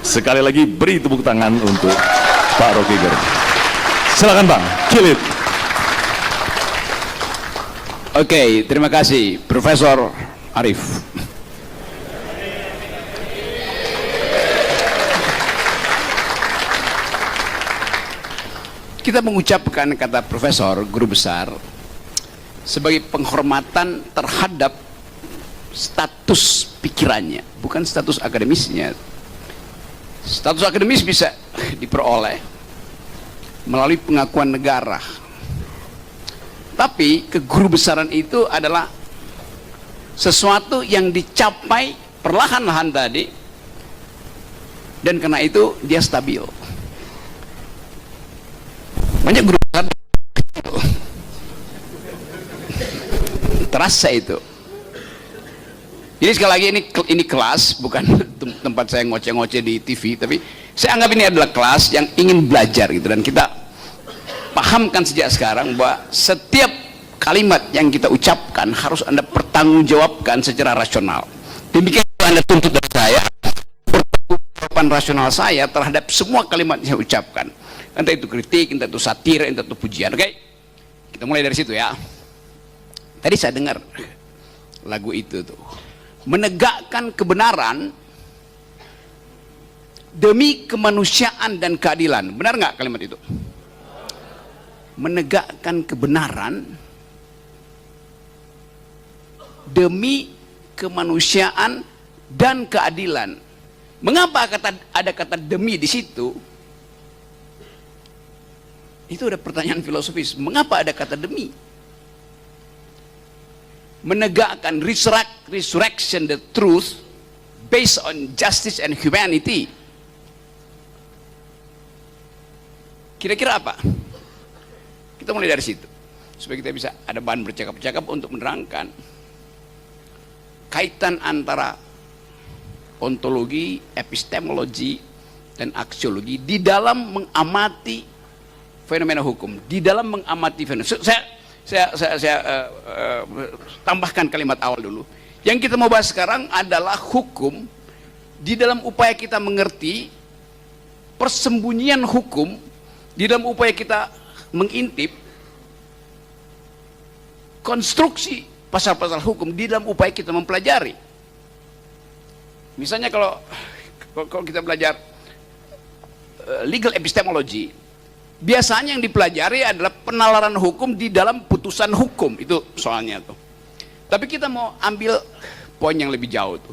Sekali lagi beri tepuk tangan untuk Pak Rocky Gerung. Silakan Bang, kill it. Oke, terima kasih Profesor Arif. Kita mengucapkan kata profesor, guru besar, sebagai penghormatan terhadap status pikirannya, bukan status akademisnya. Status akademis bisa diperoleh melalui pengakuan negara, tapi kegurubesaran itu adalah sesuatu yang dicapai perlahan-lahan tadi, dan karena itu dia stabil. Banyak guru besar terasa itu. Jadi sekali lagi ini kelas, bukan tempat saya ngoceh-ngoceh di TV, tapi saya anggap ini adalah kelas yang ingin belajar gitu, dan kita pahamkan sejak sekarang bahwa setiap kalimat yang kita ucapkan harus Anda pertanggungjawabkan secara rasional. Demikian Anda tuntut dari saya, pertanggungjawaban rasional saya terhadap semua kalimat yang saya ucapkan. Entah itu kritik, entah itu satir, entah itu pujian. Oke? Kita mulai dari situ ya. Tadi saya dengar lagu itu tuh. Menegakkan kebenaran demi kemanusiaan dan keadilan. Benar nggak kalimat itu? Menegakkan kebenaran demi kemanusiaan dan keadilan. Mengapa ada kata demi di situ? Itu ada pertanyaan filosofis. Mengapa ada kata demi? Menegakkan resurrection the truth based on justice and humanity. Kira-kira apa? Kita mulai dari situ supaya kita bisa ada bahan bercakap-cakap untuk menerangkan kaitan antara ontologi, epistemologi, dan aksiologi di dalam mengamati fenomena hukum, di dalam mengamati fenomena. Saya tambahkan kalimat awal dulu. Yang kita mau bahas sekarang adalah hukum di dalam upaya kita mengerti persembunyian hukum, di dalam upaya kita mengintip konstruksi pasal-pasal hukum, di dalam upaya kita mempelajari. Misalnya kalau kita belajar legal epistemology, biasanya yang dipelajari adalah penalaran hukum di dalam putusan hukum, itu soalnya tuh. Tapi kita mau ambil poin yang lebih jauh tuh.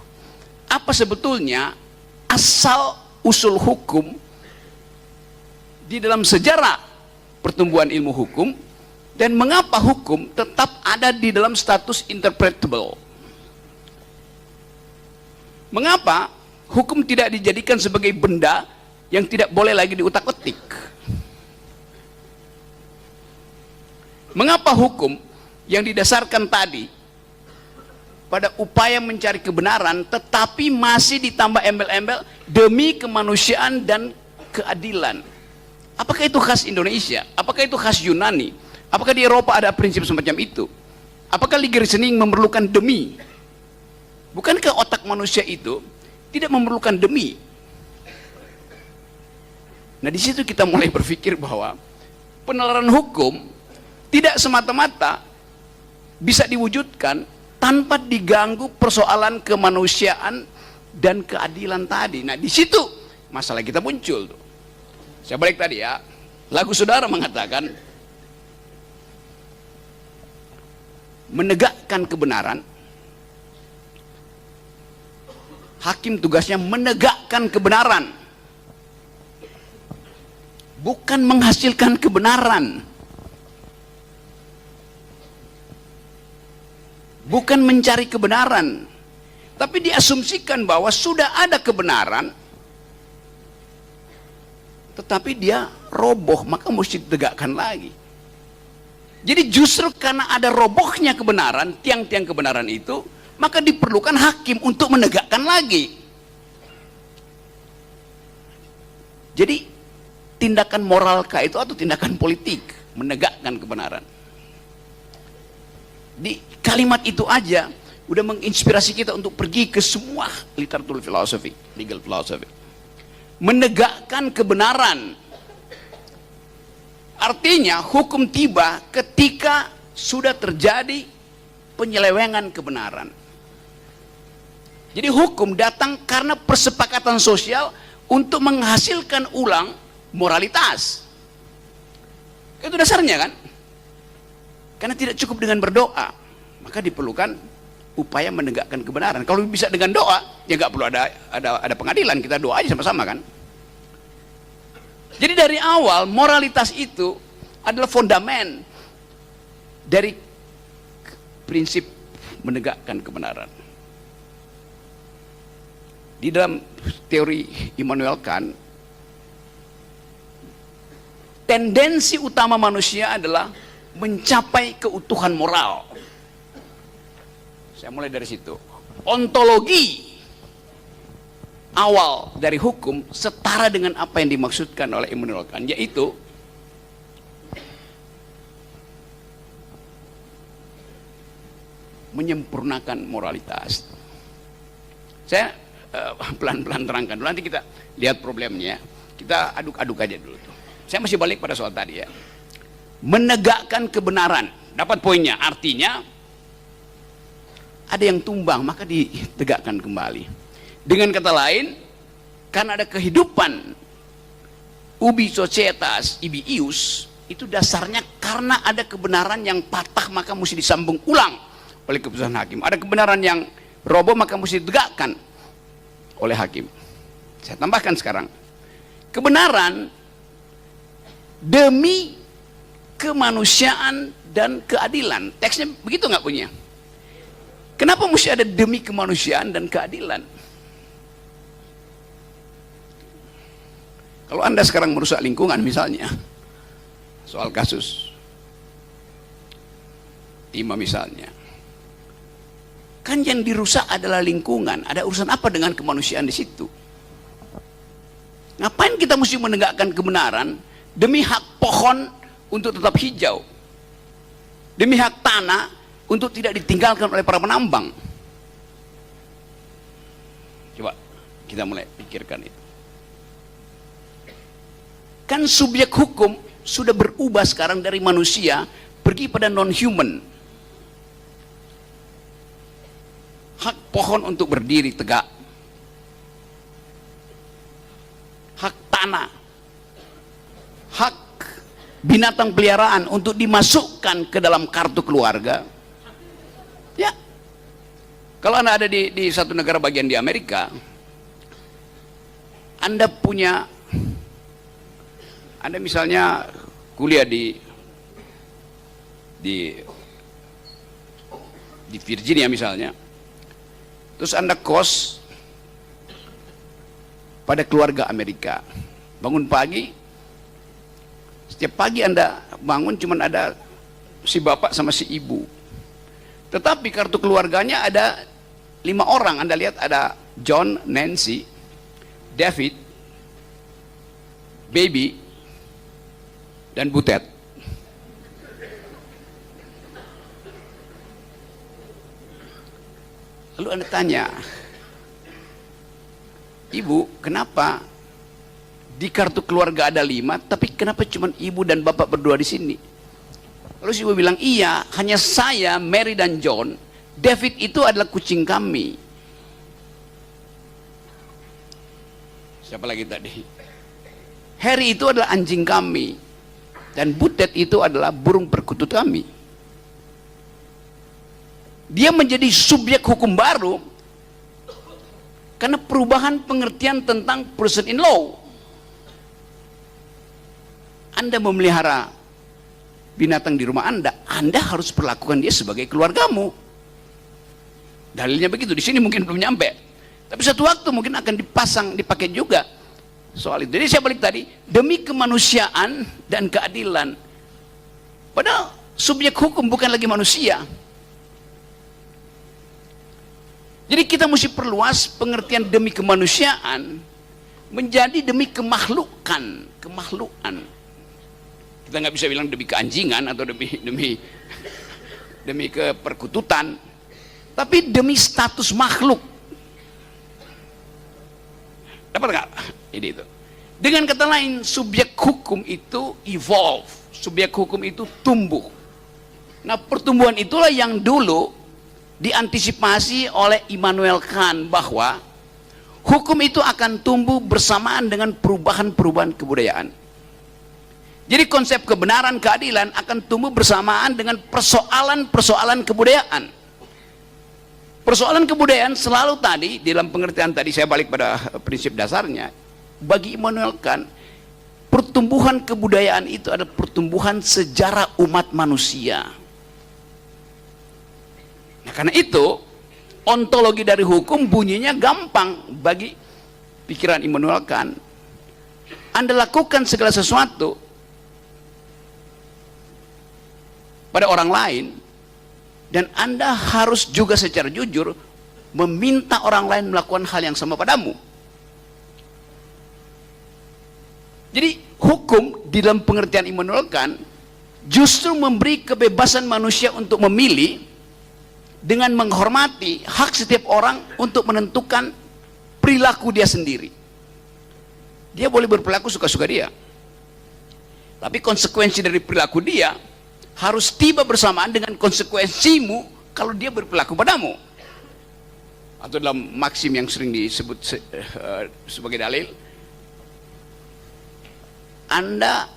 Apa sebetulnya asal usul hukum di dalam sejarah pertumbuhan ilmu hukum, dan mengapa hukum tetap ada di dalam status interpretable? Mengapa hukum tidak dijadikan sebagai benda yang tidak boleh lagi diutak-atik? Mengapa hukum yang didasarkan tadi pada upaya mencari kebenaran tetapi masih ditambah embel-embel demi kemanusiaan dan keadilan? Apakah itu khas Indonesia? Apakah itu khas Yunani? Apakah di Eropa ada prinsip semacam itu? Apakah legal reasoning memerlukan demi? Bukankah otak manusia itu tidak memerlukan demi? Nah, di situ kita mulai berpikir bahwa penalaran hukum tidak semata-mata bisa diwujudkan tanpa diganggu persoalan kemanusiaan dan keadilan tadi. Nah, di situ masalah kita muncul tuh. Saya balik tadi ya, lagu saudara mengatakan menegakkan kebenaran. Hakim tugasnya menegakkan kebenaran, bukan menghasilkan kebenaran. Bukan mencari kebenaran, tapi diasumsikan bahwa sudah ada kebenaran, tetapi dia roboh, maka mesti ditegakkan lagi. Jadi justru karena ada robohnya kebenaran, tiang-tiang kebenaran itu, maka diperlukan hakim untuk menegakkan lagi. Jadi tindakan moralkah itu atau tindakan politik menegakkan kebenaran? Di kalimat itu aja udah menginspirasi kita untuk pergi ke semua literatur filosofi, legal philosophy. menegakkan kebenaran. Artinya hukum tiba ketika sudah terjadi penyelewengan kebenaran. Jadi hukum datang karena persepakatan sosial untuk menghasilkan ulang moralitas. Itu dasarnya kan? Karena tidak cukup dengan berdoa, maka diperlukan upaya menegakkan kebenaran. Kalau bisa dengan doa, ya nggak perlu ada pengadilan, kita doa aja sama-sama kan. Jadi dari awal moralitas itu adalah fondamen dari prinsip menegakkan kebenaran. Di dalam teori Immanuel Kant, tendensi utama manusia adalah mencapai keutuhan moral. Saya mulai dari situ. Ontologi awal dari hukum setara dengan apa yang dimaksudkan oleh Immanuel Kant, yaitu menyempurnakan moralitas. Saya pelan-pelan terangkan dulu, nanti kita lihat problemnya. Kita aduk-aduk aja dulu tuh. Saya masih balik pada soal tadi ya. Menegakkan kebenaran, dapat poinnya. Artinya ada yang tumbang, maka ditegakkan kembali. Dengan kata lain, karena ada kehidupan ubi societas ibi ius, itu dasarnya karena ada kebenaran yang patah, maka mesti disambung ulang oleh keputusan hakim. Ada kebenaran yang roboh, maka mesti ditegakkan oleh hakim. Saya tambahkan sekarang, kebenaran demi kemanusiaan dan keadilan. Teksnya begitu nggak punya? Kenapa mesti ada demi kemanusiaan dan keadilan? Kalau Anda sekarang merusak lingkungan misalnya, soal kasus Timah misalnya, kan yang dirusak adalah lingkungan. Ada urusan apa dengan kemanusiaan di situ? Ngapain kita mesti menegakkan kebenaran demi hak pohon untuk tetap hijau, demi hak tanah untuk tidak ditinggalkan oleh para penambang? Coba kita mulai pikirkan itu. Kan subjek hukum sudah berubah sekarang dari manusia pergi pada non-human. Hak pohon untuk berdiri tegak, hak tanah, hak binatang peliharaan untuk dimasukkan ke dalam kartu keluarga. Ya, kalau Anda ada di satu negara bagian di Amerika, Anda misalnya kuliah di Virginia misalnya, terus Anda kos pada keluarga Amerika, bangun pagi, setiap pagi Anda bangun cuman ada si bapak sama si ibu, tetapi kartu keluarganya ada 5 orang. Anda lihat ada John, Nancy, David, Baby, dan Butet. Lalu Anda tanya, ibu, kenapa di kartu keluarga ada 5, tapi kenapa cuma ibu dan bapak berdua di sini? Lalu si ibu bilang, iya, hanya saya, Mary dan John. David itu adalah kucing kami. Siapa lagi tadi? Harry itu adalah anjing kami. Dan Butet itu adalah burung perkutut kami. Dia menjadi subjek hukum baru karena perubahan pengertian tentang person in law. Anda memelihara binatang di rumah Anda, Anda harus perlakukan dia sebagai keluargamu. Dalilnya begitu. Di sini mungkin belum nyampe, tapi satu waktu mungkin akan dipakai juga soal itu. Jadi saya balik tadi, demi kemanusiaan dan keadilan. Padahal subjek hukum bukan lagi manusia. Jadi kita mesti perluas pengertian demi kemanusiaan menjadi demi kemakhlukan. Kita nggak bisa bilang demi keanjingan atau demi keperkututan, tapi demi status makhluk. Dapat nggak Ini itu. Dengan kata lain, subjek hukum itu evolve, subjek hukum itu tumbuh. Nah, pertumbuhan itulah yang dulu diantisipasi oleh Immanuel Kant, bahwa hukum itu akan tumbuh bersamaan dengan perubahan-perubahan kebudayaan. Jadi konsep kebenaran, keadilan akan tumbuh bersamaan dengan persoalan-persoalan kebudayaan. Persoalan kebudayaan selalu tadi, dalam pengertian tadi saya balik pada prinsip dasarnya, bagi Immanuel Kant, pertumbuhan kebudayaan itu adalah pertumbuhan sejarah umat manusia. Nah, karena itu ontologi dari hukum bunyinya gampang bagi pikiran Immanuel Kant. Anda lakukan segala sesuatu pada orang lain, dan Anda harus juga secara jujur meminta orang lain melakukan hal yang sama padamu. Jadi hukum di dalam pengertian Immanuel Kant justru memberi kebebasan manusia untuk memilih dengan menghormati hak setiap orang untuk menentukan perilaku dia sendiri. Dia boleh berperilaku suka-suka dia, tapi konsekuensi dari perilaku dia harus tiba bersamaan dengan konsekuensimu kalau dia berperilaku padamu. Atau dalam maksim yang sering disebut sebagai dalil, Anda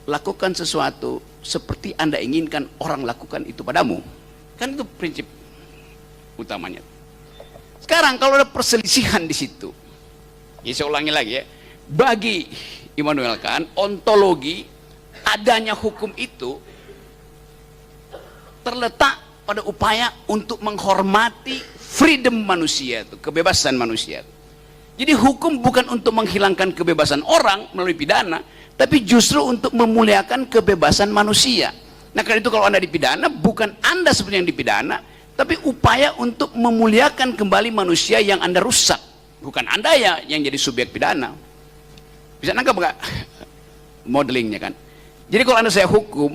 lakukan sesuatu seperti Anda inginkan orang lakukan itu padamu. Kan itu prinsip utamanya. Sekarang kalau ada perselisihan di situ, ya saya ulangi lagi ya, bagi Immanuel Kant, ontologi adanya hukum itu terletak pada upaya untuk menghormati freedom manusia, itu kebebasan manusia. Jadi hukum bukan untuk menghilangkan kebebasan orang melalui pidana, tapi justru untuk memuliakan kebebasan manusia. Nah, karena itu kalau Anda dipidana, bukan Anda sebenarnya yang dipidana, tapi upaya untuk memuliakan kembali manusia yang Anda rusak. Bukan Anda ya yang jadi subjek pidana. Bisa nangkap nggak modelingnya kan? Jadi kalau Anda saya hukum,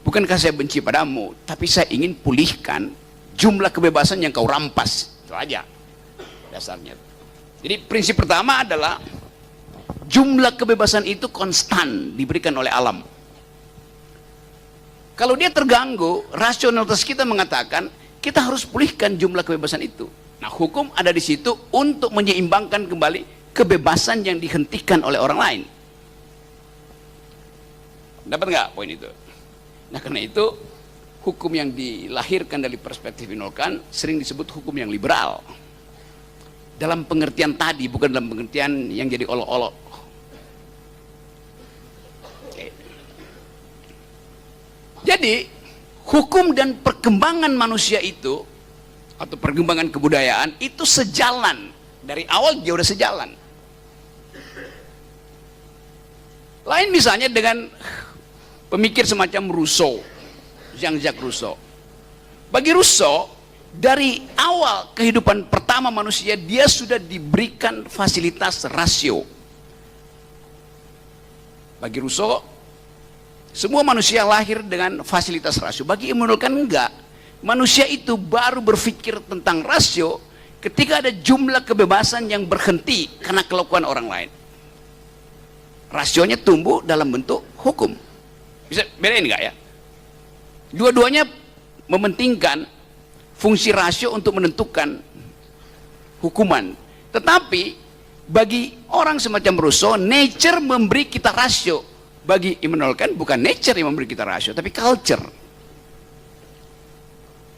bukankah saya benci padamu, tapi saya ingin pulihkan jumlah kebebasan yang kau rampas. Itu aja dasarnya. Jadi prinsip pertama adalah jumlah kebebasan itu konstan diberikan oleh alam. Kalau dia terganggu, rasionalitas kita mengatakan kita harus pulihkan jumlah kebebasan itu. Nah, hukum ada di situ untuk menyeimbangkan kembali kebebasan yang dihentikan oleh orang lain. Dapat nggak poin itu? Nah, karena itu hukum yang dilahirkan dari perspektif Immanuel Kant sering disebut hukum yang liberal. Dalam pengertian tadi, bukan dalam pengertian yang jadi olok-olok. Jadi hukum dan perkembangan manusia itu, atau perkembangan kebudayaan itu sejalan. Dari awal dia udah sejalan. Lain misalnya dengan pemikir semacam Rousseau, Jean-Jacques Rousseau. Bagi Rousseau, dari awal kehidupan pertama manusia, dia sudah diberikan fasilitas rasio. Bagi Rousseau, semua manusia lahir dengan fasilitas rasio. Bagi Immanuel Kant enggak. Manusia itu baru berpikir tentang rasio ketika ada jumlah kebebasan yang berhenti karena kelakuan orang lain. Rasionya tumbuh dalam bentuk hukum. Bisa bedain enggak ya? Dua-duanya mementingkan fungsi rasio untuk menentukan hukuman. Tetapi bagi orang semacam Rousseau, nature memberi kita rasio. Bagi Immanuel Kant bukan nature yang memberi kita rasio, tapi culture.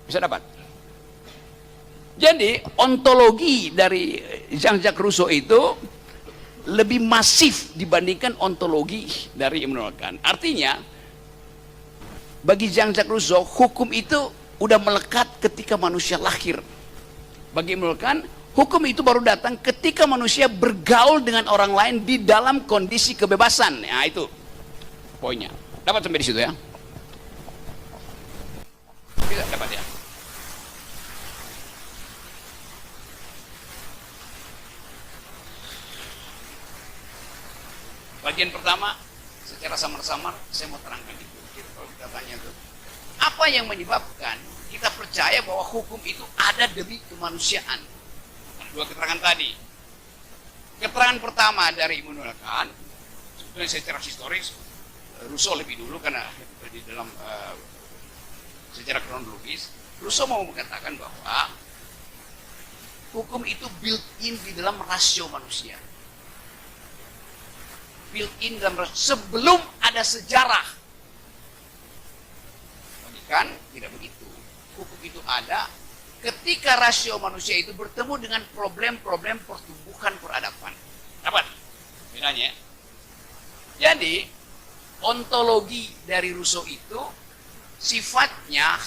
Bisa dapat? Jadi ontologi dari Jean-Jacques Rousseau itu lebih masif dibandingkan ontologi dari Immanuel Kant. Artinya bagi Jean-Jacques Rousseau, hukum itu udah melekat ketika manusia lahir. Bagi Immanuel Kant, hukum itu baru datang ketika manusia bergaul dengan orang lain di dalam kondisi kebebasan. Nah, itu poinnya. Dapat sampai di situ ya? Bisa dapat ya? Bagian pertama secara samar-samar saya mau terangkan itu. Kalau kita tanya itu, apa yang menyebabkan kita percaya bahwa hukum itu ada demi kemanusiaan? Dua keterangan tadi. Keterangan pertama dari Immanuel Kant, sebetulnya secara historis, Rousseau lebih dulu karena di dalam secara kronologis, Rousseau mau mengatakan bahwa hukum itu built-in di dalam rasio manusia. Built-in dalam rasio, sebelum ada sejarah. Bagi Kant tidak begitu. Hukum itu ada ketika rasio manusia itu bertemu dengan problem-problem pertumbuhan peradaban. Dapat bedanya? Jadi ontologi dari Rousseau itu sifatnya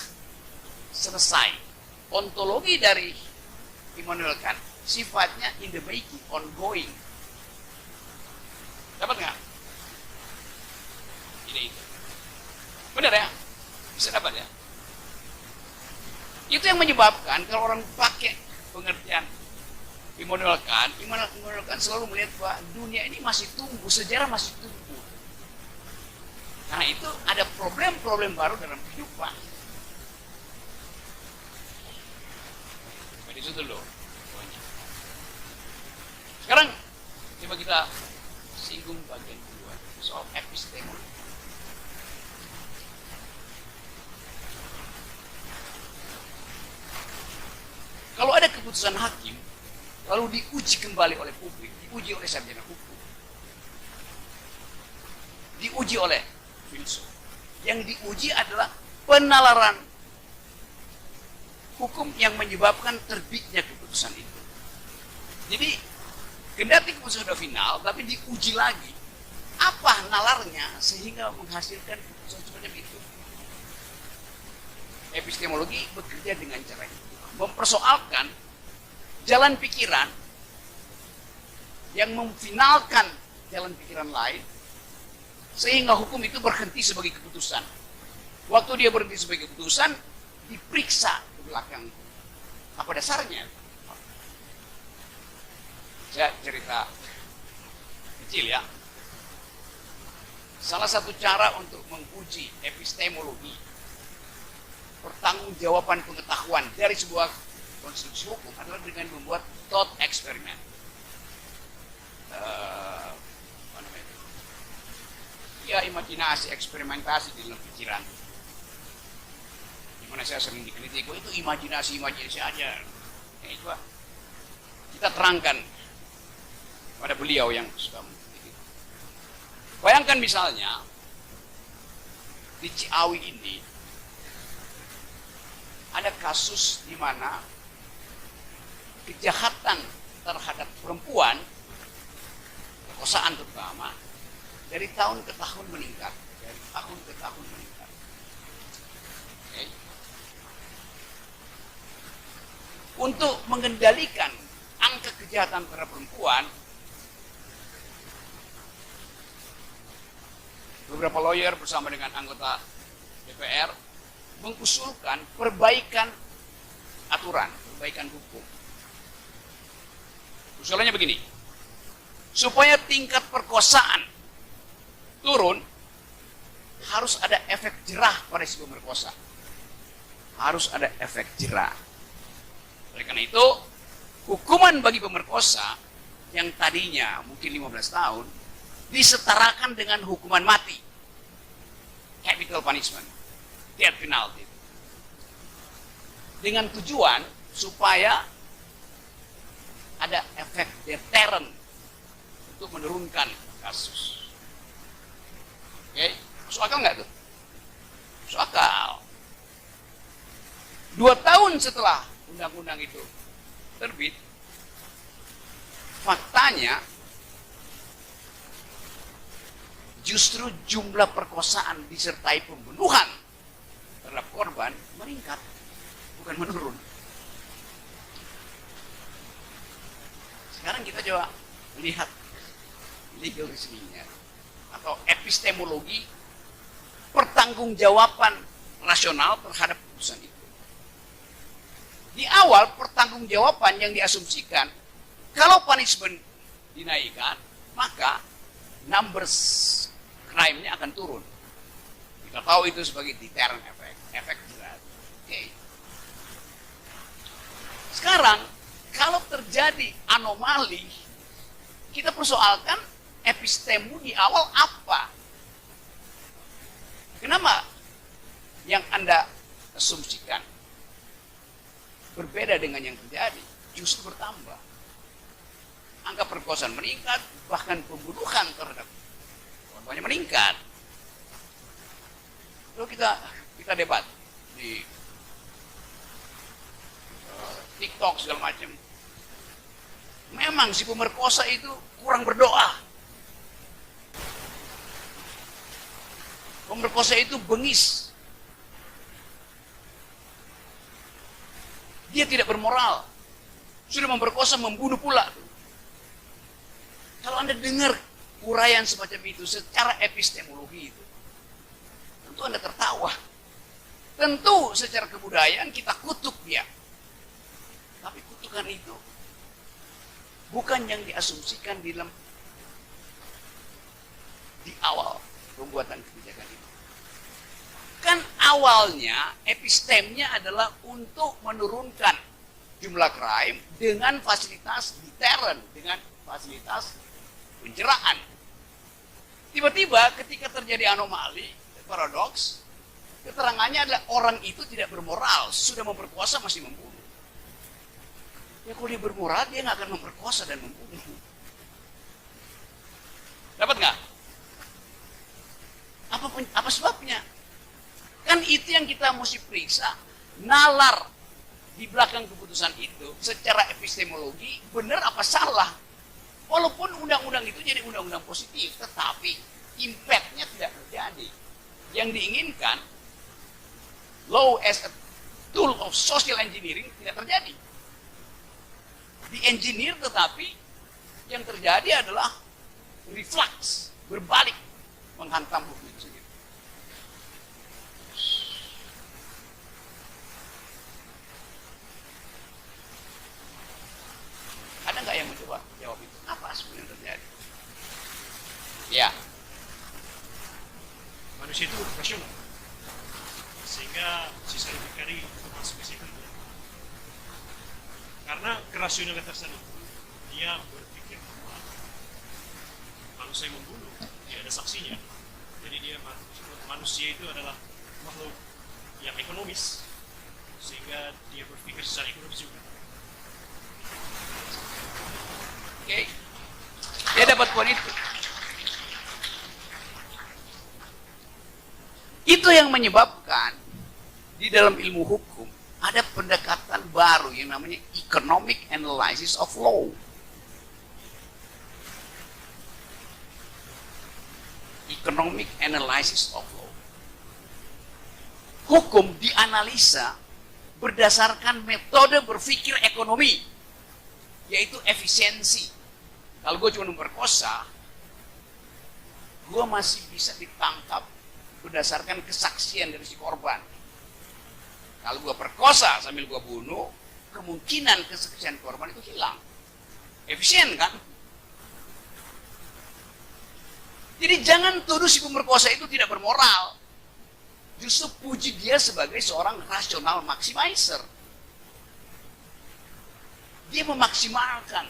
selesai. Ontologi dari Immanuel Kant sifatnya in the making, ongoing. Dapat nggak? Ini benar ya? Bisa dapat ya? Itu yang menyebabkan kalau orang pakai pengertian Immanuel Kant selalu melihat bahwa dunia ini masih tumbuh, sejarah masih tumbuh. Karena itu ada problem-problem baru dalam kehidupan. Jadi itu dulu. Sekarang coba kita singgung bagian kedua soal epistemologi. Kalau ada keputusan hakim, lalu diuji kembali oleh publik, diuji oleh sarjana hukum, diuji oleh filsuf. Yang diuji adalah penalaran hukum yang menyebabkan terbitnya keputusan itu. Jadi, kendati keputusan sudah final, tapi diuji lagi. Apa nalarnya sehingga menghasilkan keputusan semacam itu? Epistemologi bekerja dengan cara itu. Mempersoalkan jalan pikiran yang memfinalkan jalan pikiran lain sehingga hukum itu berhenti sebagai keputusan. Waktu dia berhenti sebagai keputusan, diperiksa ke belakang apa dasarnya. Saya cerita kecil ya. Salah satu cara untuk menguji epistemologi, pertanggungjawaban pengetahuan dari sebuah konstruksi hukum adalah dengan membuat thought experiment. Apa namanya itu? Ya, imajinasi, eksperimentasi di dalam pikiran. Dimana saya sering dikritik, itu imajinasi aja. Ya, itu kita terangkan pada beliau yang sudah mengkritik. Bayangkan misalnya di Ciawi ini ada kasus di mana kejahatan terhadap perempuan, perkosaan terutama, dari tahun ke tahun meningkat, Okay. Untuk mengendalikan angka kejahatan terhadap perempuan, beberapa lawyer bersama dengan anggota DPR mengusulkan perbaikan aturan, perbaikan hukum. Usulannya begini, supaya tingkat perkosaan turun, harus ada efek jerah pada si pemerkosa. Harus ada efek jerah. Oleh karena itu, hukuman bagi pemerkosa yang tadinya mungkin 15 tahun, disetarakan dengan hukuman mati. Capital punishment. Death penalty. Dengan tujuan supaya ada efek deterrent untuk menurunkan kasus. Oke, masuk akal nggak tuh? Masuk akal. 2 tahun setelah undang-undang itu terbit, faktanya justru jumlah perkosaan disertai pembunuhan terhadap korban meningkat, bukan menurun. Sekarang kita coba lihat legal reasoningnya atau epistemologi pertanggungjawaban rasional terhadap putusan itu. Di awal pertanggungjawaban yang diasumsikan, kalau punishment dinaikkan, maka numbers crime-nya akan turun. Kita tahu itu sebagai deterrent effect, efek jerat. Oke. Sekarang, kalau terjadi anomali kita persoalkan epistemu di awal apa. Kenapa yang Anda asumsikan berbeda dengan yang terjadi, justru bertambah. Angka perkosaan meningkat, bahkan pembunuhan terhadap korbannya meningkat. Lalu kita debat di TikTok segala macam. Memang si pemerkosa itu kurang berdoa. Pemerkosa itu bengis. Dia tidak bermoral. Sudah memperkosa, membunuh pula. Kalau Anda dengar uraian semacam itu secara epistemologi itu, tentu Anda tertawa. Tentu secara kebudayaan kita kutuk dia. Tapi kutukan itu bukan yang diasumsikan di awal pembuatan kebijakan itu. Kan awalnya epistemnya adalah untuk menurunkan jumlah crime dengan fasilitas deterrent, dengan fasilitas penceraan. Tiba-tiba ketika terjadi anomali, paradoks, keterangannya adalah orang itu tidak bermoral, sudah memperkosa masih membunuh. Ya kalau dia bermoral, dia nggak akan memperkosa dan membunuh. Dapat nggak? Apa sebabnya? Kan itu yang kita mesti periksa. Nalar di belakang keputusan itu secara epistemologi benar apa salah. Walaupun undang-undang itu jadi undang-undang positif, tetapi impact-nya tidak terjadi. Yang diinginkan, law as a tool of social engineering tidak terjadi. Di engineer, tetapi yang terjadi adalah reflux, berbalik, menghantam hukum itu sendiri. Ada nggak yang mencoba jawab itu? Apa sebenarnya yang terjadi? Ya. Manusia itu rasional, sehingga sisa dikari masuk ke situ. Karena kerasionalitasan itu, dia berpikir bahwa kalau saya membunuh, tidak ada saksinya. Jadi manusia itu adalah makhluk yang ekonomis, sehingga dia berpikir secara ekonomis juga. Oke. Dia dapat poin itu. Itu yang menyebabkan di dalam ilmu hukum ada pendekatan baru yang namanya economic analysis of law. Economic analysis of law. Hukum dianalisa berdasarkan metode berpikir ekonomi, yaitu efisiensi. Kalau gue cuma memperkosa, gue masih bisa ditangkap berdasarkan kesaksian dari si korban. Kalau gue perkosa sambil gue bunuh, kemungkinan kesaksian korban itu hilang. Efisien kan? Jadi jangan tuduh si pemerkosa itu tidak bermoral. Justru puji dia sebagai seorang rasional maximizer. Dia memaksimalkan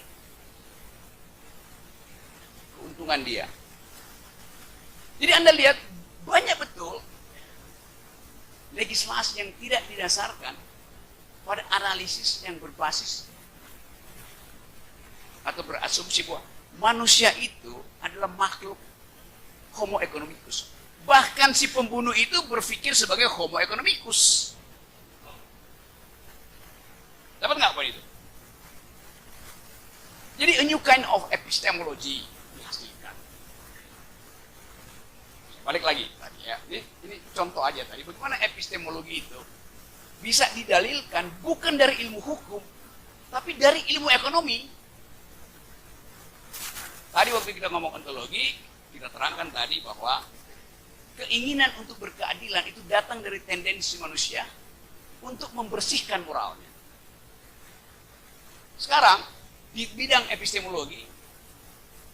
keuntungan dia. Jadi Anda lihat, banyak betul legislasi yang tidak didasarkan pada analisis yang berbasis atau berasumsi bahwa manusia itu adalah makhluk homo economicus. Bahkan si pembunuh itu berpikir sebagai homo economicus. Dapat nggak poin itu? Jadi a new kind of epistemology dihasilkan. Balik lagi tadi ya. Ini contoh aja tadi. Bagaimana epistemologi itu bisa didalilkan bukan dari ilmu hukum, tapi dari ilmu ekonomi. Tadi waktu kita ngomong ontologi, kita terangkan tadi bahwa keinginan untuk berkeadilan itu datang dari tendensi manusia untuk membersihkan moralnya. Sekarang, di bidang epistemologi,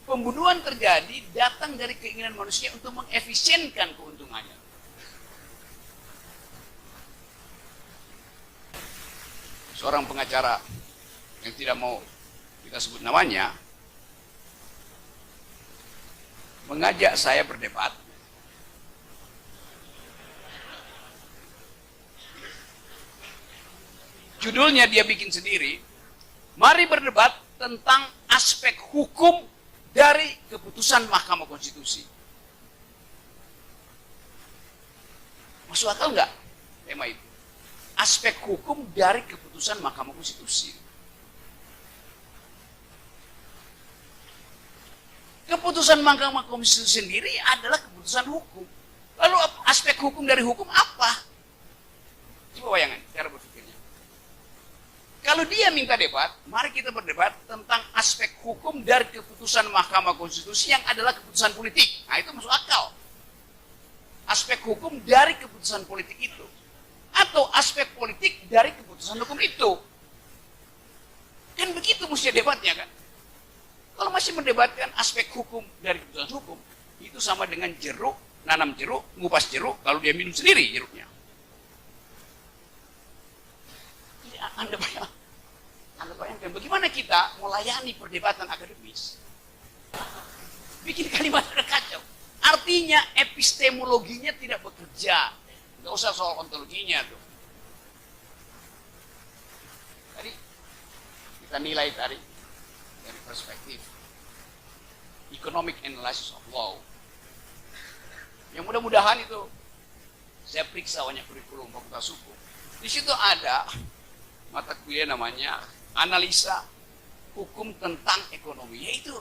pembunuhan terjadi datang dari keinginan manusia untuk mengefisienkan keuntungannya. Seorang pengacara yang tidak mau kita sebut namanya, mengajak saya berdebat. Judulnya dia bikin sendiri, mari berdebat tentang aspek hukum dari keputusan Mahkamah Konstitusi. Masuk akal nggak tema itu? Aspek hukum dari keputusan Mahkamah Konstitusi. Keputusan Mahkamah Konstitusi sendiri adalah keputusan hukum. Lalu aspek hukum dari hukum apa? Coba bayangkan cara berpikirnya. Kalau dia minta debat, mari kita berdebat tentang aspek hukum dari keputusan Mahkamah Konstitusi yang adalah keputusan politik. Nah, itu masuk akal. Aspek hukum dari keputusan politik itu. Atau aspek politik dari keputusan hukum itu. Kan begitu mesti debatnya kan. Kalau masih mendebatkan aspek hukum dari keputusan hukum, itu sama dengan jeruk, nanam jeruk, ngupas jeruk, kalau dia minum sendiri jeruknya. Jadi Anda bayangkan bagaimana kita melayani perdebatan akademis. Bikin kalimat kacau. Artinya epistemologinya tidak bekerja. Nggak usah soal ontologinya tuh. Tadi kita nilai dari perspektif economic analysis of law. Yang mudah-mudahan itu saya periksa banyak kurikulum Fakultas Hukum. Di situ ada mata kuliah namanya analisa hukum tentang ekonomi. Yaitu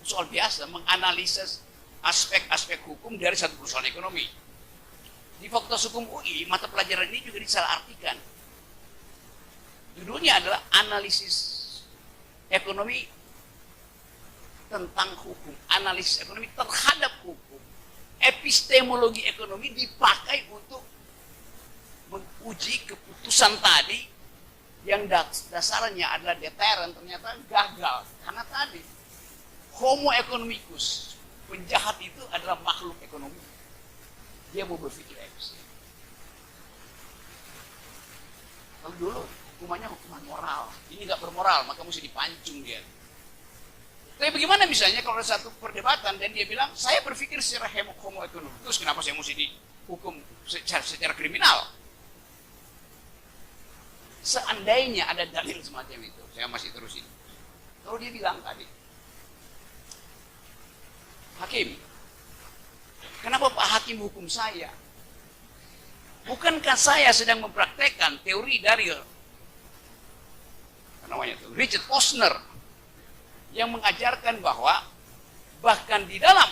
soal biasa menganalisis aspek-aspek hukum dari satu persoalan ekonomi. Di Fakultas Hukum UI, mata pelajaran ini juga disalahartikan. Judulnya adalah analisis ekonomi tentang hukum, analisis ekonomi terhadap hukum. Epistemologi ekonomi dipakai untuk menguji keputusan tadi yang dasarnya adalah deterrent, ternyata gagal. Karena tadi, homo economicus, penjahat itu adalah makhluk ekonomi. Dia mau berpikir efisien. Kalau dulu hukumannya hukuman moral, ini nggak bermoral, maka mesti dipancung dia. Tapi bagaimana misalnya kalau ada satu perdebatan dan dia bilang, saya berpikir secara homo ekonomi, terus kenapa saya mesti dihukum secara kriminal? Seandainya ada dalil semacam itu, saya masih terusin. Kalau dia bilang tadi, hakim, kenapa Pak Hakim hukum saya? Bukankah saya sedang mempraktekkan teori dari Richard Posner yang mengajarkan bahwa bahkan di dalam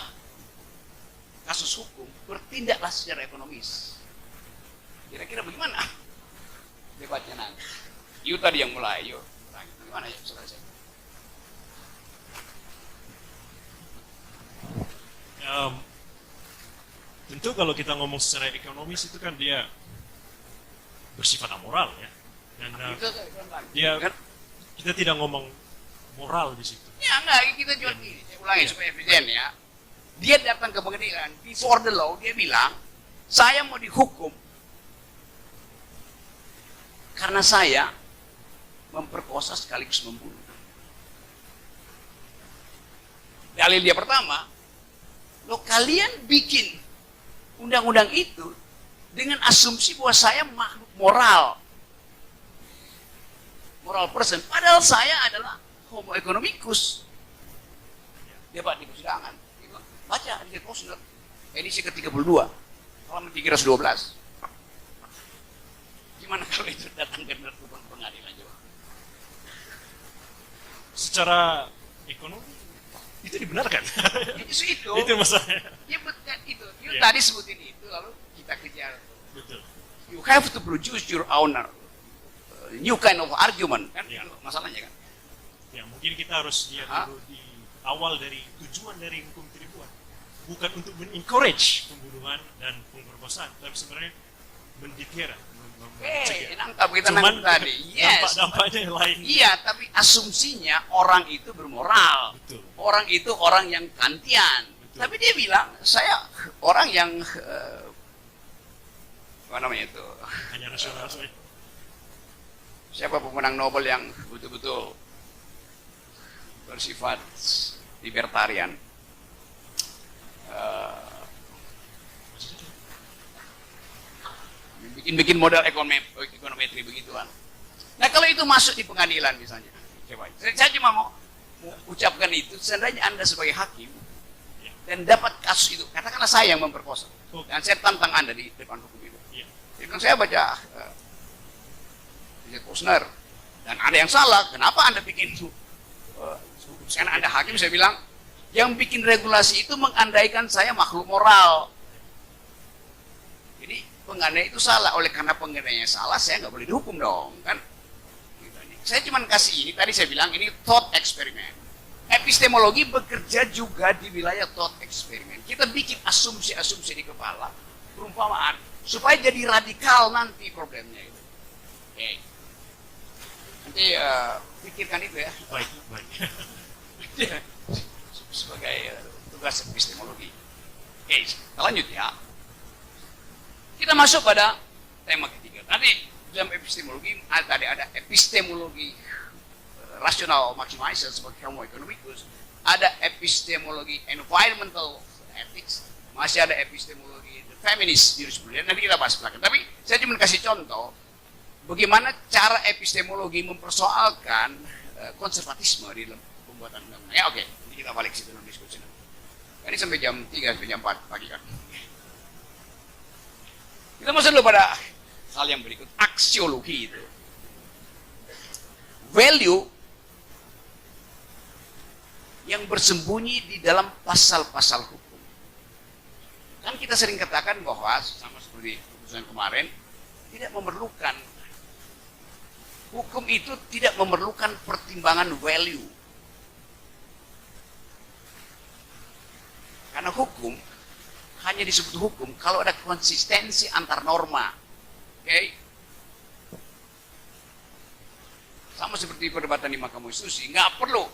kasus hukum bertindaklah secara ekonomis. Kira-kira bagaimana debatnya nanti? Yuk tadi yang mulai, yuk. Gimana ya selesai? Tentu kalau kita ngomong secara ekonomis itu kan dia bersifat amoral ya. Dan dia kita tidak ngomong moral di situ. Ya enggak, kita juga gini, saya ulangi supaya efisien ya. Dia datang ke pengadilan, before the law, dia bilang, saya mau dihukum karena saya memperkosa sekaligus membunuh. Dalil dia pertama, loh kalian bikin undang-undang itu dengan asumsi bahwa saya makhluk moral person, padahal saya adalah homo economicus. Debat di persidangan. Baca di Posner, edisi ke-32, halaman 312. Gimana kalau itu datang ke pengadilan juga? Secara ekonomi itu dibenarkan. Itu masalahnya. Ya betul itu. Tadi sebutin itu lalu kita kejar. Betul. You have to produce your own new kind of argument kan? Ya. Itu masalahnya kan. Ya, mungkin kita harus lihat dulu di awal dari tujuan dari hukum itu dibuat. Bukan untuk men-encourage pembunuhan dan pengperkosaan, tapi sebenarnya mendetera, nangkap kita nangkap tadi. Yes. Dampak-dampaknya yang lain. Iya, tapi asumsinya orang itu bermoral. Betul. Orang itu orang yang kantian. Betul. Tapi dia bilang, saya orang yang apa namanya itu? Hanya rasional saja. Siapa pemenang Nobel yang betul-betul bersifat libertarian? bikin model ekonometri begituan. Nah kalau itu masuk di pengadilan misalnya, coba. Saya cuma mau ucapkan itu, seandainya Anda sebagai hakim dan dapat kasus itu, katakanlah saya yang memperkosa, dan saya tantang Anda di depan hukum itu. Jadi kan saya baca Posner, dan ada yang salah, kenapa Anda bikin itu? Karena Anda hakim, saya bilang, yang bikin regulasi itu mengandaikan saya makhluk moral. Jadi pengandainya itu salah, oleh karena pengandainya salah, saya nggak boleh dihukum dong, kan? Saya cuma kasih ini, tadi saya bilang ini thought experiment. Epistemologi bekerja juga di wilayah thought experiment. Kita bikin asumsi-asumsi di kepala, perumpamaan, supaya jadi radikal nanti problemnya itu. Oke. Nanti pikirkan itu ya. Baik, baik. Sebagai tugas epistemologi. Oke, kita lanjut ya. Kita masuk pada tema ketiga. Nanti dalam epistemologi tadi ada epistemologi rasional maximizer sebagai homo economicus, ada epistemologi environmental ethics, masih ada epistemologi feminist jurisprudence. Nanti kita bahas belakang. Tapi saya cuma kasih contoh bagaimana cara epistemologi mempersoalkan konservatisme di dalam pembuatan undang-undang. Ya oke, nanti kita balik ke situ dalam diskusi. Ini sampai jam 3 sampai jam 4 pagi kan. Kita masuk dulu pada hal yang berikut, aksiologi itu. Value yang bersembunyi di dalam pasal-pasal hukum. Kan kita sering katakan bahwa, sama seperti keputusan kemarin, tidak memerlukan, hukum itu tidak memerlukan pertimbangan value. Karena hukum hanya disebut hukum kalau ada konsistensi antar norma. Oke? Sama seperti perdebatan di Mahkamah Konstitusi, nggak perlu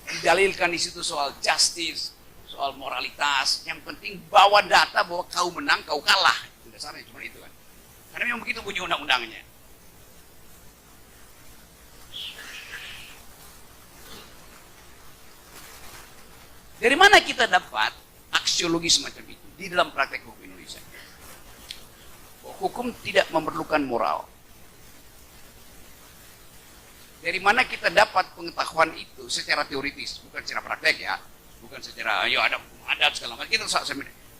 didalilkan di situ soal justice, soal moralitas. Yang penting bawa data bahwa kau menang, kau kalah. Itu dasarnya cuma itu kan. Karena memang begitu bunyi undang-undangnya. Dari mana kita dapat aksiologi semacam itu di dalam praktek hukum Indonesia? Hukum tidak memerlukan moral. Dari mana kita dapat pengetahuan itu secara teoritis, bukan secara praktek ya, bukan secara ya ada adat segala macam. Kita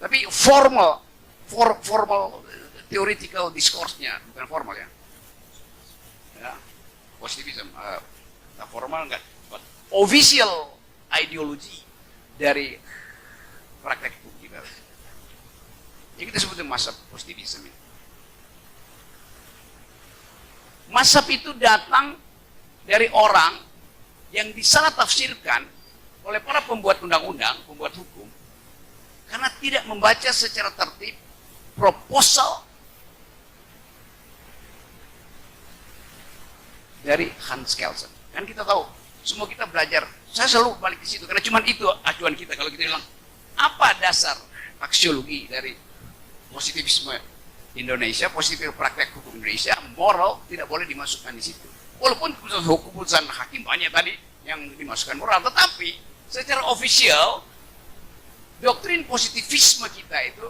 tapi formal theoretical discourse-nya, bukan formal ya. Ya, positivism, formal enggak, but official ideology dari praktek hukum kita. Jadi kita sebutnya mazhab positivism. Mazhab itu datang dari orang yang disalah tafsirkan oleh para pembuat undang-undang, pembuat hukum, karena tidak membaca secara tertib proposal dari Hans Kelsen. Kan kita tahu, semua kita belajar, saya selalu balik ke situ, karena cuma itu acuan kita. Kalau kita bilang, apa dasar aksiologi dari positivisme Indonesia, positif praktek hukum Indonesia, moral tidak boleh dimasukkan di situ. Walaupun keputusan hakim banyak tadi yang dimasukkan moral, tetapi secara ofisial doktrin positivisme kita itu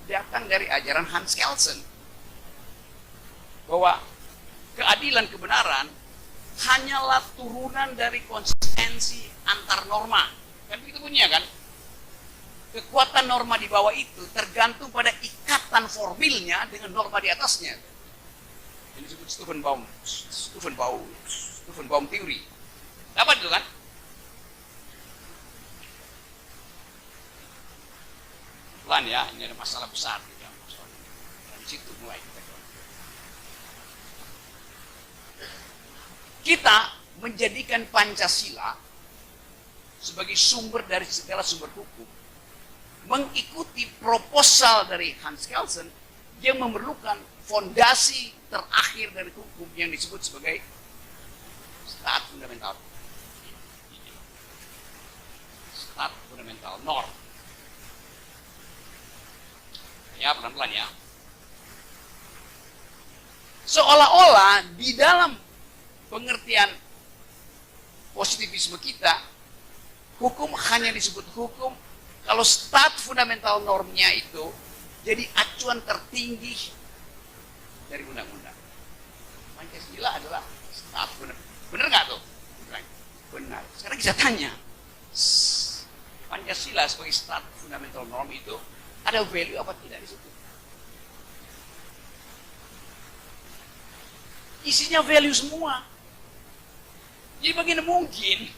datang dari ajaran Hans Kelsen, bahwa keadilan kebenaran hanyalah turunan dari konsistensi antar norma. Kan begitu bunyinya kan? Kekuatan norma di bawah itu tergantung pada ikatan formilnya dengan norma di atasnya. Ini disebut Stufenbaum teori. Dapat itu kan? Pelan ya, ini ada masalah besar gitu ya. Dari situ mulai kita menjadikan Pancasila sebagai sumber dari segala sumber hukum, mengikuti proposal dari Hans Kelsen yang memerlukan fondasi terakhir dari hukum yang disebut sebagai stat fundamental. Stat fundamental norm. Ya, pelan-pelan ya. Seolah-olah di dalam pengertian positivisme kita, hukum hanya disebut hukum kalau stat fundamental normnya itu jadi acuan tertinggi dari undang-undang. Pancasila adalah stat fundamental. Benar nggak tuh? Benar. Sekarang kita tanya, Pancasila sebagai stat fundamental norm itu ada value apa tidak di situ? Isinya value semua. Jadi bagaimana mungkin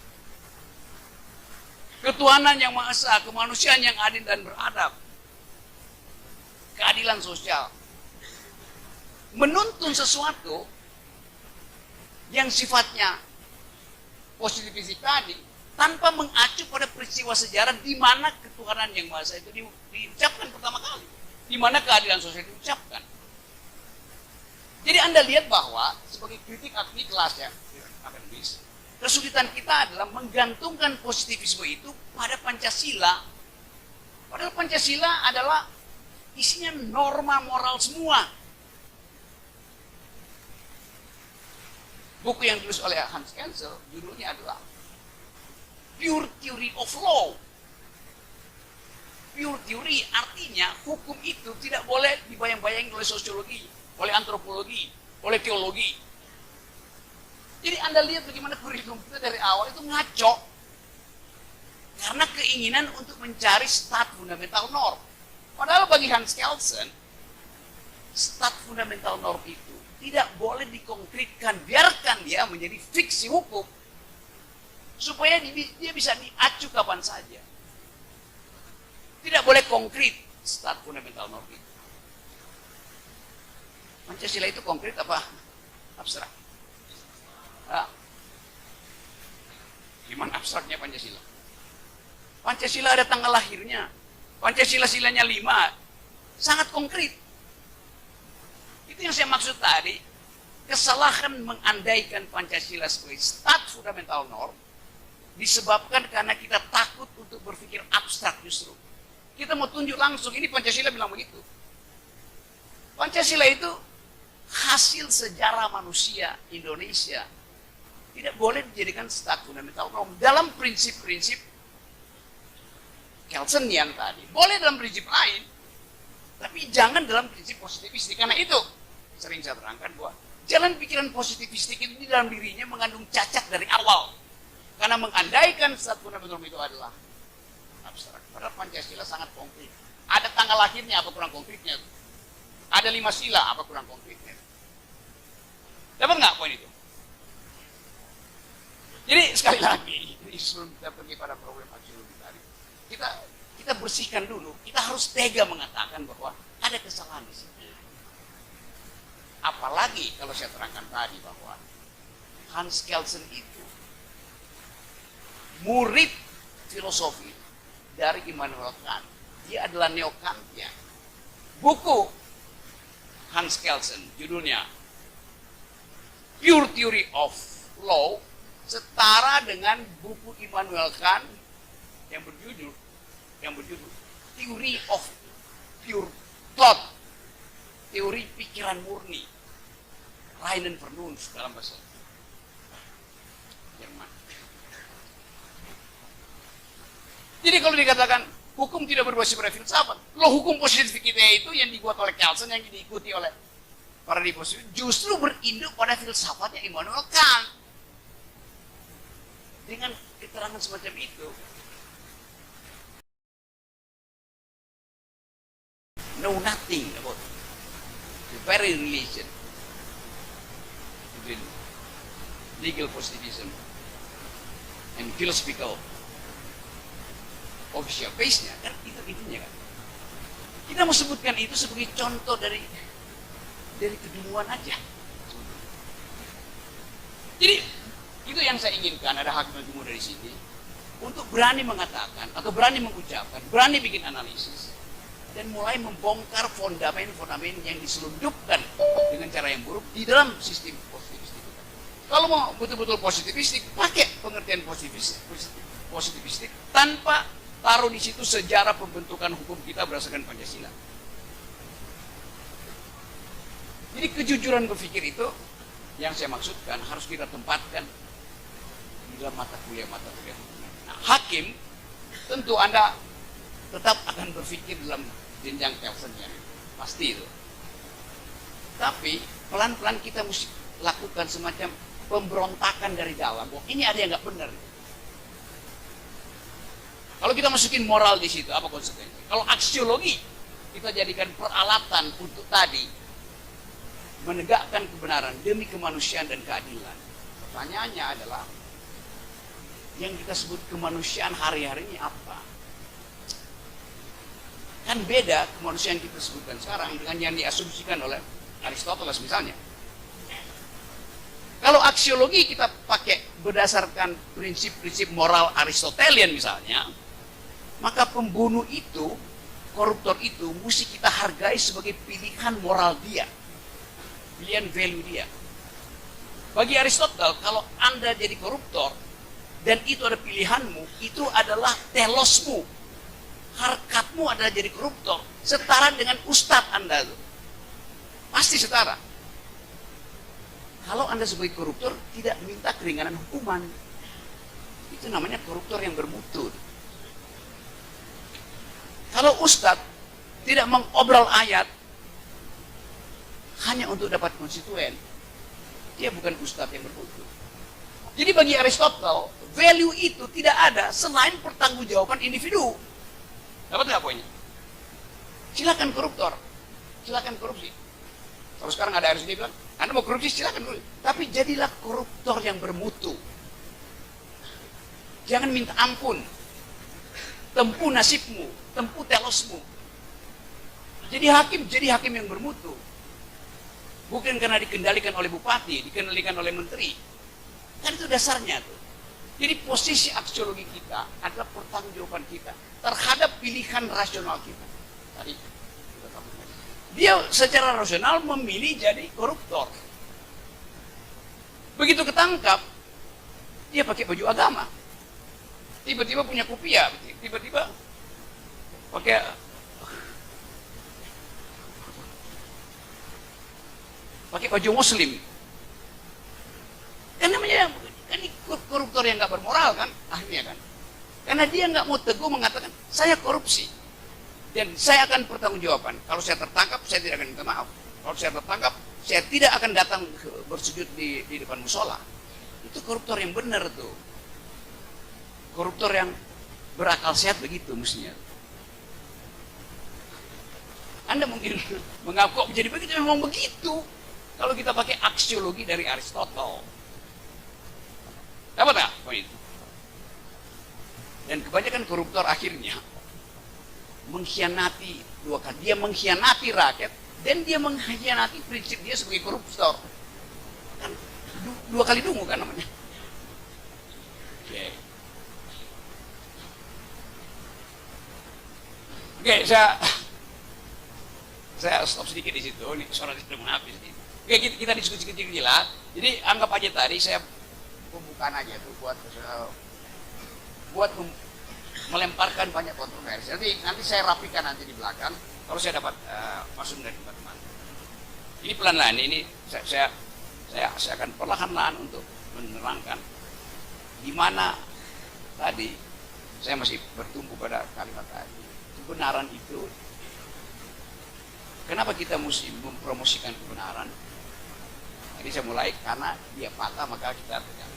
ketuhanan yang Maha Esa, kemanusiaan yang adil dan beradab, keadilan sosial, menuntun sesuatu yang sifatnya positifistik tadi tanpa mengacu pada peristiwa sejarah di mana ketuhanan yang Maha Esa itu diucapkan pertama kali, di mana keadilan sosial diucapkan. Jadi Anda lihat bahwa sebagai kritik akademik kelas ya, akademis, kesulitan kita adalah menggantungkan positivisme itu pada Pancasila. Padahal Pancasila adalah isinya norma moral semua. Buku yang ditulis oleh Hans Kelsen judulnya adalah Pure Theory of Law. Pure theory artinya hukum itu tidak boleh dibayang-bayangin oleh sosiologi, oleh antropologi, oleh teologi. Jadi Anda lihat bagaimana kurikulum kita dari awal itu ngaco. Karena keinginan untuk mencari stat fundamental norm. Padahal bagi Hans Kelsen, stat fundamental norm itu tidak boleh dikonkretkan. Biarkan dia menjadi fiksi hukum. Supaya dia bisa diacu kapan saja. Tidak boleh konkret stat fundamental norm itu. Pancasila itu konkret apa abstrak? Gimana abstraknya Pancasila? Pancasila ada tanggal lahirnya. Pancasila silanya 5. Sangat konkret. Itu yang saya maksud tadi. Kesalahan mengandaikan Pancasila sebagai stat fundamental norm disebabkan karena kita takut untuk berpikir abstrak justru. Kita mau tunjuk langsung, ini Pancasila bilang begitu. Pancasila itu hasil sejarah manusia Indonesia. Tidak boleh dijadikan stat fundamental norm dalam prinsip-prinsip Kelsenian tadi. Boleh dalam prinsip lain, tapi jangan dalam prinsip positivistik. Karena itu sering saya terangkan bahwa jalan pikiran positivistik ini di dalam dirinya mengandung cacat dari awal. Karena mengandaikan stat fundamental norm itu adalah abstrak. Padahal Pancasila sangat konkret. Ada tanggal lahirnya, apa kurang konkretnya? Ada 5 sila, apa kurang konkretnya? Dapat nggak poin itu? Jadi sekali lagi, sebelum kita pergi pada problem aksiologi tadi, kita bersihkan dulu. Kita harus tega mengatakan bahwa ada kesalahan di sini. Apalagi kalau saya terangkan tadi bahwa Hans Kelsen itu murid filosofi dari Immanuel Kant. Dia adalah neo-Kantian. Buku Hans Kelsen judulnya Pure Theory of Law setara dengan buku Immanuel Kant yang berjudul Theory of Pure Thought, teori pikiran murni, reinen Vernunft dalam bahasa Jerman. Jadi kalau dikatakan hukum tidak berbasis pada filsafat, loh hukum positif kita itu yang dibuat oleh Kelsen, yang diikuti oleh para positif, justru berinduk pada filsafatnya Immanuel Kant. Dengan keterangan semacam itu, know nothing about the very relation between legal positivism and philosophical official base-nya, kan itu intinya kan. Kita mau sebutkan itu sebagai contoh dari kedunguan aja. Jadi itu yang saya inginkan, ada hakim ilmu dari sini untuk berani mengatakan atau berani mengucapkan, berani bikin analisis dan mulai membongkar fondamen-fondamen yang diselundupkan dengan cara yang buruk di dalam sistem positivistik. Kalau mau betul-betul positivistik, pakai pengertian positivistik tanpa taruh di situ sejarah pembentukan hukum kita berdasarkan Pancasila. Jadi kejujuran berpikir itu yang saya maksudkan harus kita tempatkan di dalam mata kuliah hukum. Nah, hakim tentu Anda tetap akan berpikir dalam jenjang Kelsennya, pasti itu. Tapi pelan-pelan kita mesti lakukan semacam pemberontakan dari dalam. Bahwa ini ada yang nggak benar. Kalau kita masukin moral di situ, apa konsekuensi? Kalau aksiologi kita jadikan peralatan untuk tadi menegakkan kebenaran demi kemanusiaan dan keadilan. Pertanyaannya adalah yang kita sebut kemanusiaan hari-hari ini apa? Kan beda kemanusiaan kita sebutkan sekarang dengan yang diasumsikan oleh Aristoteles misalnya. Kalau aksiologi kita pakai berdasarkan prinsip-prinsip moral Aristotelian misalnya, maka pembunuh itu, koruptor itu mesti kita hargai sebagai pilihan moral dia, pilihan value dia. Bagi Aristoteles, kalau Anda jadi koruptor dan itu ada pilihanmu, itu adalah telosmu, harkatmu adalah jadi koruptor, setara dengan ustadz Anda itu, pasti setara. Kalau Anda sebagai koruptor tidak minta keringanan hukuman, itu namanya koruptor yang bermutu. Kalau ustadz tidak mengobrol ayat hanya untuk dapat konstituen, dia bukan ustadz yang bermutu. Jadi bagi Aristoteles, value itu tidak ada selain pertanggungjawaban individu. Dapat nggak poinnya? Silakan koruptor, silakan korupsi. Kalau sekarang ada RSUD bilang, Anda mau korupsi silakan korupsi. Tapi jadilah koruptor yang bermutu. Jangan minta ampun. Tempuh nasibmu, tempuh telosmu. Jadi hakim yang bermutu. Bukan karena dikendalikan oleh bupati, dikendalikan oleh menteri. Kan itu dasarnya tuh. Jadi posisi aksiologi kita adalah pertanggungjawaban kita terhadap pilihan rasional kita. Tadi dia secara rasional memilih jadi koruptor. Begitu ketangkap, dia pakai baju agama. Tiba-tiba punya kopiah, tiba-tiba pakai baju muslim. Kan namanya kan ini koruptor yang nggak bermoral kan, akhirnya kan. Karena dia nggak mau teguh mengatakan saya korupsi. Dan saya akan pertanggungjawaban. Kalau saya tertangkap, saya tidak akan minta maaf. Kalau saya tertangkap, saya tidak akan datang bersujud di depan musola. Itu koruptor yang benar tuh. Koruptor yang berakal sehat begitu mestinya. Anda mungkin mengaku menjadi begitu, memang begitu. Kalau kita pakai aksiologi dari Aristoteles. Dapat nggak poin itu? Dan kebanyakan koruptor akhirnya mengkhianati dua kali. Dia mengkhianati rakyat dan dia mengkhianati prinsip dia sebagai koruptor. Kan dua kali dungu kan namanya. Oke, saya stop sedikit di situ. Ini suara sudah mau habis nih. Oke, kita diskusi kecil-kecil lah. Jadi anggap aja tadi saya pembukaan aja tuh buat melemparkan banyak kontroversi. Nanti saya rapikan nanti di belakang. Kalau saya dapat masukan dari teman-teman. Ini pelan-pelan. Ini saya akan perlahan-lahan untuk menerangkan di mana tadi saya masih bertumpu pada kalimat tadi. Kebenaran itu. Kenapa kita mesti mempromosikan kebenaran? Tadi saya mulai karena dia patah maka kita tegakkan.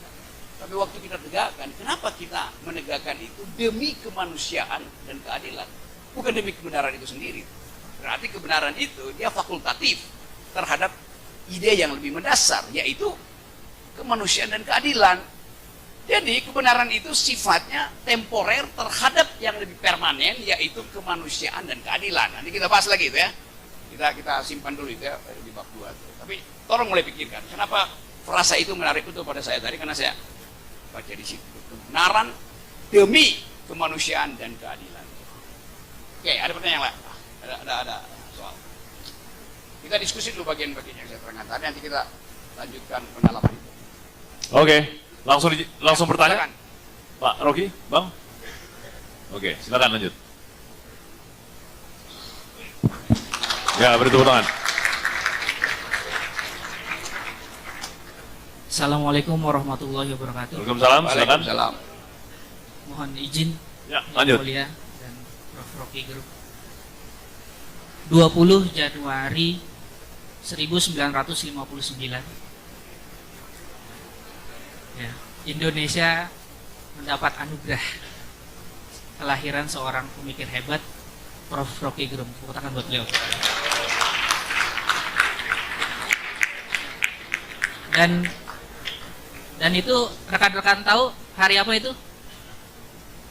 Tapi waktu kita tegakkan, kenapa kita menegakkan itu demi kemanusiaan dan keadilan? Bukan demi kebenaran itu sendiri. Berarti kebenaran itu dia fakultatif terhadap ide yang lebih mendasar, yaitu kemanusiaan dan keadilan. Jadi kebenaran itu sifatnya temporer terhadap yang lebih permanen, yaitu kemanusiaan dan keadilan. Nanti kita bahas lagi itu ya. Kita simpan dulu itu ya di bab 2. Tapi tolong mulai pikirkan, kenapa frasa itu menarik itu pada saya tadi, karena saya baca di situ kebenaran demi kemanusiaan dan keadilan. Oke, ada pertanyaan lain? Ada soal. Kita diskusi dulu bagian-bagian yang saya terangkan tadi, nanti kita lanjutkan pendalaman itu. Oke, langsung bertanya. Silakan. Pak Rocky, Bang. Oke, silakan lanjut. Ya, beri tepuk tangan. Assalamualaikum warahmatullahi wabarakatuh. Waalaikumsalam, silakan. Waalaikumsalam. Mohon izin Ya, Yang lanjut. Mulia dan Prof. Rocky Group. 20 Januari 1959. Ya, Indonesia mendapat anugerah kelahiran seorang pemikir hebat, Prof. Rocky Gerung. Tepuk tangan buat beliau. Dan itu rekan-rekan tahu hari apa itu?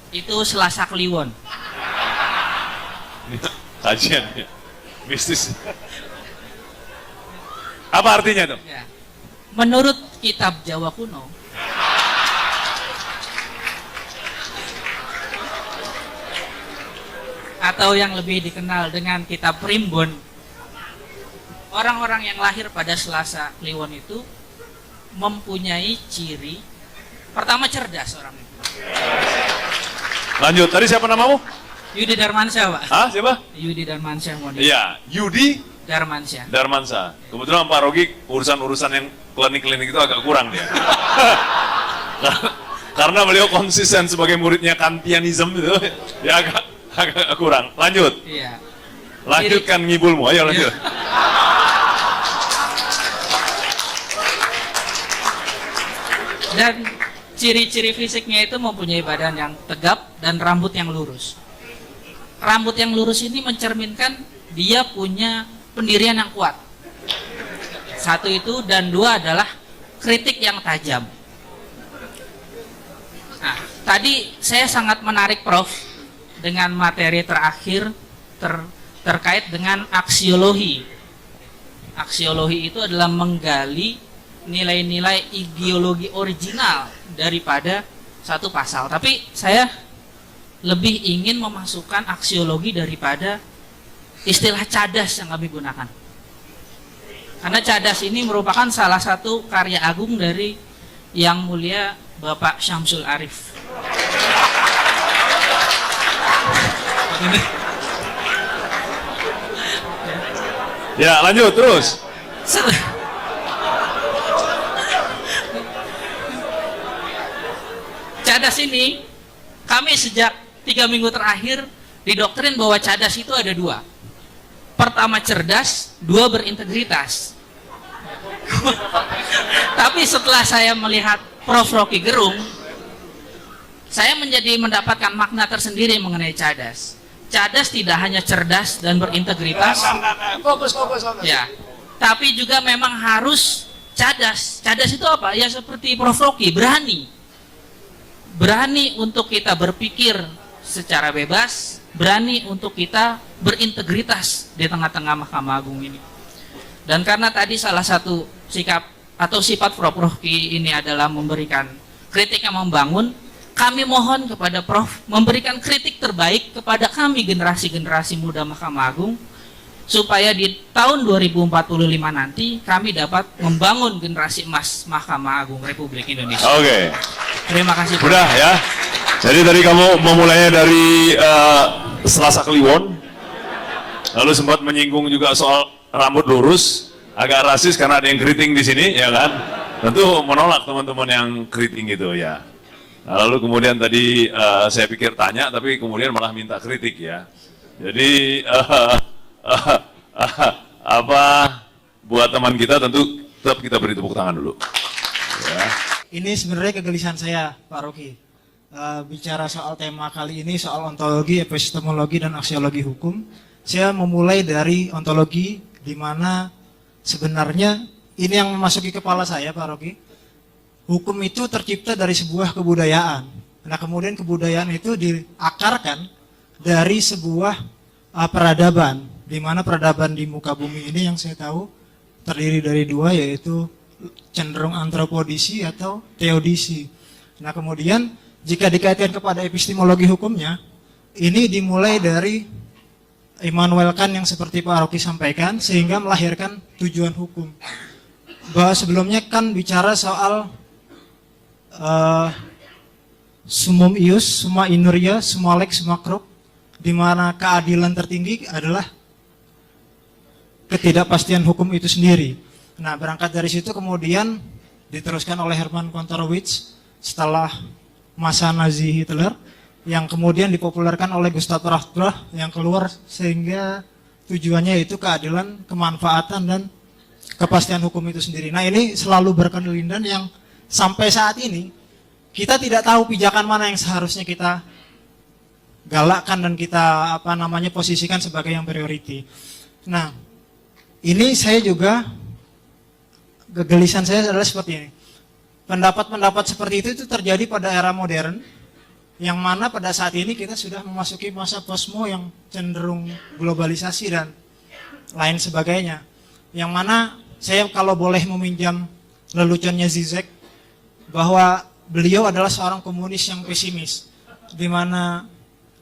Itu Selasa Kliwon. Ini kajian ya. Mistis. Apa artinya tuh? Ya. Menurut kitab Jawa kuno, atau yang lebih dikenal dengan kitab Primbon, orang-orang yang lahir pada Selasa Kliwon itu mempunyai ciri pertama cerdas orang itu. Lanjut, tadi siapa namamu? Yudi Darmansyah, Pak. Hah, siapa? Yudi Darmansyah, mohon. Iya, Yudi Darmansyah. Darmansa. Kebetulan Pak Rogi urusan-urusan yang klinik-klinik itu agak kurang dia. Karena beliau konsisten sebagai muridnya Kantianism itu, ya agak kurang. Lanjut. Iya. Lanjutkan ngibulmu, ayo lanjut. Dan ciri-ciri fisiknya itu mempunyai badan yang tegap dan rambut yang lurus. Rambut yang lurus ini mencerminkan dia punya pendirian yang kuat. Satu itu, dan dua adalah kritik yang tajam. Nah, tadi saya sangat menarik Prof dengan materi terakhir terkait dengan aksiologi. Aksiologi itu adalah menggali nilai-nilai ideologi original daripada satu pasal. Tapi saya lebih ingin memasukkan aksiologi daripada istilah cadas yang kami gunakan. Karena cadas ini merupakan salah satu karya agung dari Yang Mulia Bapak Syamsul Arif. Ya, lanjut terus. Cadas ini, kami sejak 3 minggu terakhir didoktrin bahwa cadas itu ada dua. Pertama cerdas, dua berintegritas. Tapi setelah saya melihat Prof. Rocky Gerung, saya mendapatkan makna tersendiri mengenai cadas. Cadas tidak hanya cerdas dan berintegritas, Fokus. ya, tapi juga memang harus cadas. Cadas itu apa? Ya seperti Prof. Rocky, berani untuk kita berpikir secara bebas, berani untuk kita berintegritas di tengah-tengah Mahkamah Agung ini. Dan karena tadi salah satu sikap atau sifat Prof. Rocky ini adalah memberikan kritik yang membangun, kami mohon kepada Prof memberikan kritik terbaik kepada kami generasi-generasi muda Mahkamah Agung, supaya di tahun 2045 nanti kami dapat membangun generasi emas Mahkamah Agung Republik Indonesia. Oke. Terima kasih. Udah ya. Jadi tadi kamu memulainya dari Selasa Kliwon, lalu sempat menyinggung juga soal rambut lurus, agak rasis karena ada yang keriting di sini, ya kan? Tentu menolak teman-teman yang keriting gitu ya. Nah, lalu kemudian tadi saya pikir tanya, tapi kemudian malah minta kritik ya. Jadi apa buat teman kita tentu tetap kita beri tepuk tangan dulu. Ya. Ini sebenarnya kegelisahan saya, Pak Rocky. Bicara soal tema kali ini, soal ontologi, epistemologi, dan aksiologi hukum. Saya memulai dari ontologi, di mana sebenarnya ini yang memasuki kepala saya, Pak Rocky. Hukum itu tercipta dari sebuah kebudayaan. Nah, kemudian kebudayaan itu diakarkan dari sebuah peradaban, di mana peradaban di muka bumi ini yang saya tahu terdiri dari dua, yaitu cenderung antropodisi atau teodisi. Nah, kemudian jika dikaitkan kepada epistemologi hukumnya, ini dimulai dari Immanuel Kant yang seperti Pak Rocky sampaikan, sehingga melahirkan tujuan hukum. Bahwa sebelumnya Kant bicara soal sumum ius, summa inuria, summa lex, summa crop, di mana keadilan tertinggi adalah ketidakpastian hukum itu sendiri. Nah, berangkat dari situ kemudian diteruskan oleh Hermann Kantorowicz setelah masa Nazi Hitler, yang kemudian dipopulerkan oleh Gustav Rothbard yang keluar, sehingga tujuannya itu keadilan, kemanfaatan, dan kepastian hukum itu sendiri. Nah, ini selalu berkelindan yang sampai saat ini kita tidak tahu pijakan mana yang seharusnya kita galakkan dan kita posisikan sebagai yang priority. Nah, ini saya juga kegelisahan saya adalah seperti ini. Pendapat-pendapat seperti itu terjadi pada era modern, yang mana pada saat ini kita sudah memasuki masa posmo yang cenderung globalisasi dan lain sebagainya. Yang mana saya kalau boleh meminjam leluconnya Zizek, bahwa beliau adalah seorang komunis yang pesimis, di mana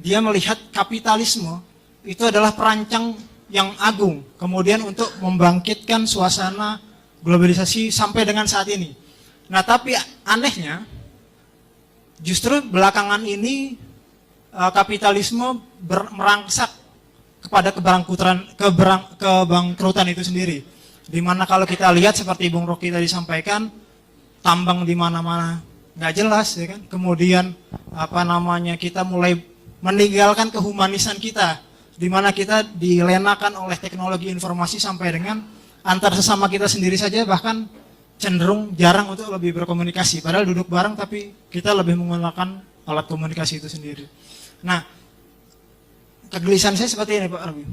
dia melihat kapitalisme itu adalah perancang yang agung, kemudian untuk membangkitkan suasana globalisasi sampai dengan saat ini. Nah, tapi anehnya, justru belakangan ini kapitalisme merangsak kepada kebangkrutan itu sendiri. Dimana kalau kita lihat seperti Bung Rocky tadi sampaikan, tambang di mana-mana nggak jelas, ya kan? Kemudian kita mulai meninggalkan kehumanisan kita, di mana kita dilenakan oleh teknologi informasi sampai dengan antar sesama kita sendiri saja bahkan cenderung jarang untuk lebih berkomunikasi. Padahal duduk bareng tapi kita lebih menggunakan alat komunikasi itu sendiri. Nah, kegelisahan saya seperti ini Pak Arbi.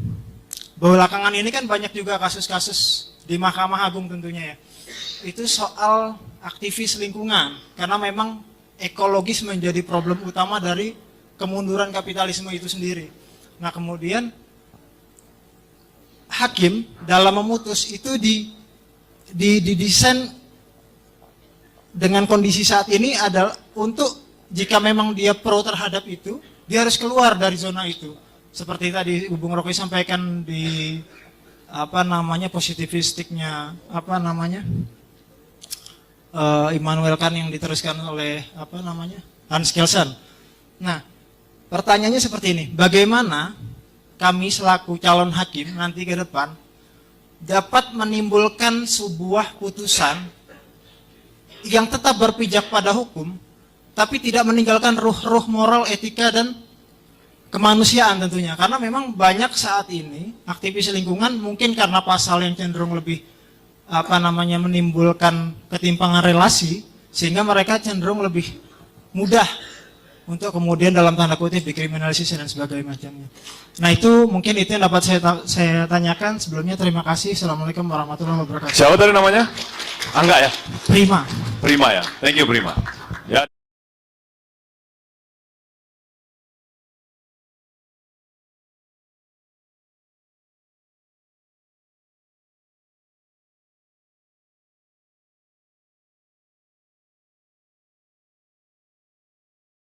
Belakangan ini kan banyak juga kasus-kasus di Mahkamah Agung tentunya ya. Itu soal aktivis lingkungan, karena memang ekologis menjadi problem utama dari kemunduran kapitalisme itu sendiri. Nah, kemudian hakim dalam memutus itu didesain dengan kondisi saat ini adalah untuk jika memang dia pro terhadap itu, dia harus keluar dari zona itu. Seperti tadi Bung Rocky sampaikan di positivistiknya Immanuel Kant yang diteruskan oleh Hans Kelsen. Nah, pertanyaannya seperti ini, bagaimana kami selaku calon hakim nanti ke depan dapat menimbulkan sebuah putusan yang tetap berpijak pada hukum, tapi tidak meninggalkan ruh-ruh moral, etika, dan kemanusiaan tentunya. Karena memang banyak saat ini aktivis lingkungan mungkin karena pasal yang cenderung lebih menimbulkan ketimpangan relasi, sehingga mereka cenderung lebih mudah untuk kemudian dalam tanda kutip dikriminalisasi dan sebagainya macamnya. Nah, itu mungkin itu yang dapat saya tanyakan. Sebelumnya terima kasih. Assalamualaikum warahmatullahi wabarakatuh. Siapa tadi namanya? Angga ya? Prima. Prima ya. Thank you Prima.